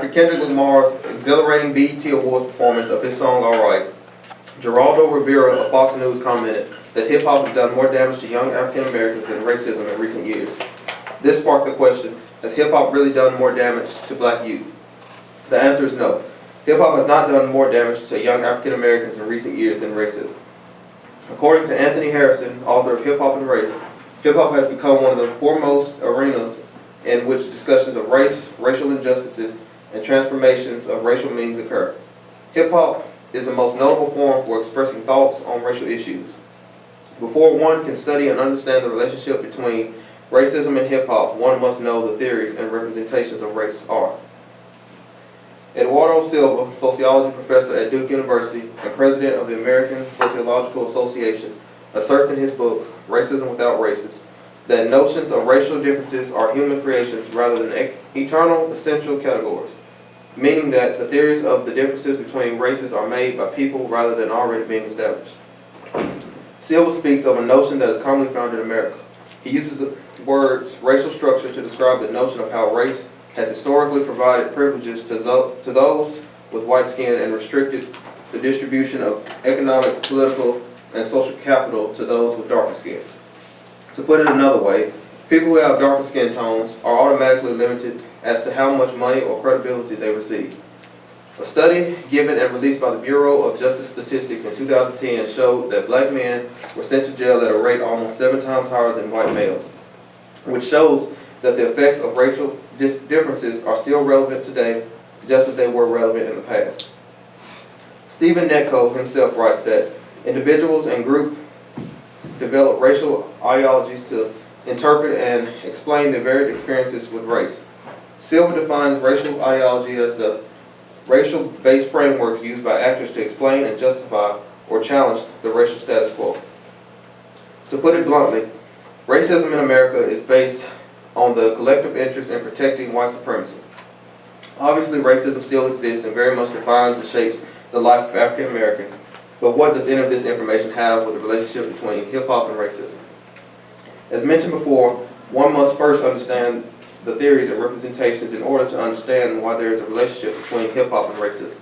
After Kendrick Lamar's exhilarating BET Awards performance of his song Alright, Geraldo Rivera of Fox News commented that hip-hop has done more damage to young African Americans than racism in recent years. This sparked the question, has hip-hop really done more damage to black youth? The answer is no. Hip-hop has not done more damage to young African Americans in recent years than racism. According to Anthony Harrison, author of Hip-Hop and Race, hip-hop has become one of the foremost arenas in which discussions of race, racial injustices, and transformations of racial meanings occur. Hip-hop is the most notable form for expressing thoughts on racial issues. Before one can study and understand the relationship between racism and hip-hop, one must know the theories and representations of race are. Eduardo Silva, sociology professor at Duke University and president of the American Sociological Association, asserts in his book, Racism Without Races, that notions of racial differences are human creations rather than eternal, essential categories, meaning that the theories of the differences between races are made by people rather than already being established. Silva speaks of a notion that is commonly found in America. He uses the words racial structure to describe the notion of how race has historically provided privileges to those with white skin and restricted the distribution of economic, political, and social capital to those with darker skin. To put it another way, people who have darker skin tones are automatically limited as to how much money or credibility they receive. A study given and released by the Bureau of Justice Statistics in 2010 showed that black men were sent to jail at a rate almost 7 times higher than white males, which shows that the effects of racial differences are still relevant today, just as they were relevant in the past. Stephen Netko himself writes that individuals and groups develop racial ideologies to interpret and explain their varied experiences with race. Silva defines racial ideology as the racial-based frameworks used by actors to explain and justify or challenge the racial status quo. To put it bluntly, racism in America is based on the collective interest in protecting white supremacy. Obviously, racism still exists and very much defines and shapes the life of African Americans, but what does any of this information have with the relationship between hip-hop and racism? As mentioned before, one must first understand the theories and representations in order to understand why there is a relationship between hip-hop and racism.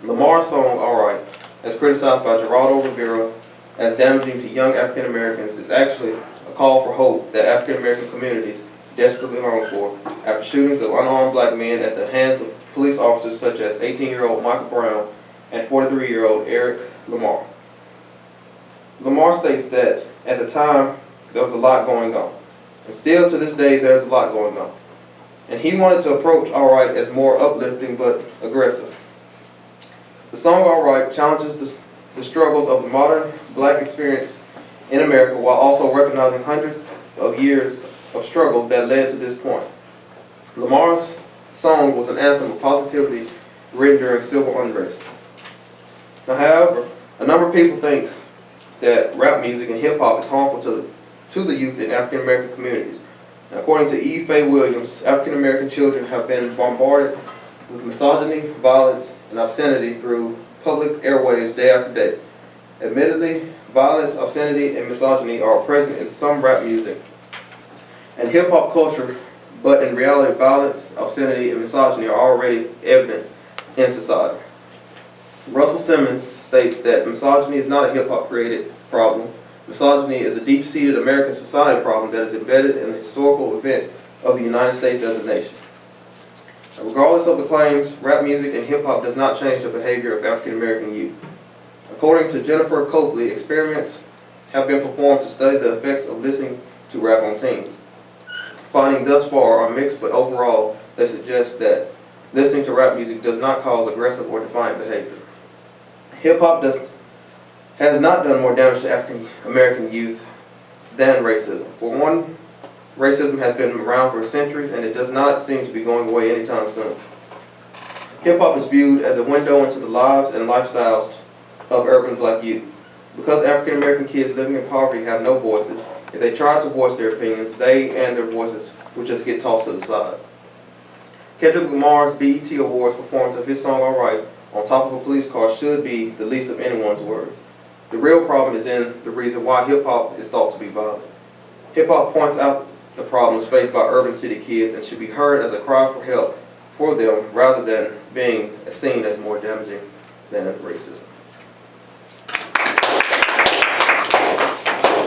Lamar's song, Alright, as criticized by Geraldo Rivera as damaging to young African Americans, is actually a call for hope that African American communities desperately long for after shootings of unarmed black men at the hands of police officers such as 18-year-old Michael Brown and 43-year-old Eric Lamar. Lamar states that at the time there was a lot going on, and still to this day there's a lot going on. And he wanted to approach Alright as more uplifting but aggressive. The song Alright challenges the struggles of the modern black experience in America while also recognizing hundreds of years of struggle that led to this point. Lamar's song was an anthem of positivity written during civil unrest. Now, however, a number of people think that rap music and hip-hop is harmful to the youth in African American communities. Now, according to E. Faye Williams, African American children have been bombarded with misogyny, violence, and obscenity through public airwaves day after day. Admittedly, violence, obscenity, and misogyny are present in some rap music and hip-hop culture, but in reality, violence, obscenity, and misogyny are already evident in society. Russell Simmons states that misogyny is not a hip-hop created problem. Misogyny is a deep-seated American society problem that is embedded in the historical event of the United States as a nation. Now, regardless of the claims, rap music and hip-hop does not change the behavior of African American youth. According to Jennifer Copley, experiments have been performed to study the effects of listening to rap on teens. Findings thus far are mixed, but overall they suggest that listening to rap music does not cause aggressive or defiant behavior. Hip-hop has not done more damage to African American youth than racism. For one, racism has been around for centuries and it does not seem to be going away anytime soon. Hip-hop is viewed as a window into the lives and lifestyles of urban black youth. Because African American kids living in poverty have no voices, if they try to voice their opinions, they and their voices will just get tossed to the side. Kendrick Lamar's BET Awards performance of his song Alright on top of a police car should be the least of anyone's worries. The real problem is in the reason why hip-hop is thought to be violent. Hip-hop points out the problems faced by urban city kids and should be heard as a cry for help for them rather than being seen as more damaging than racism.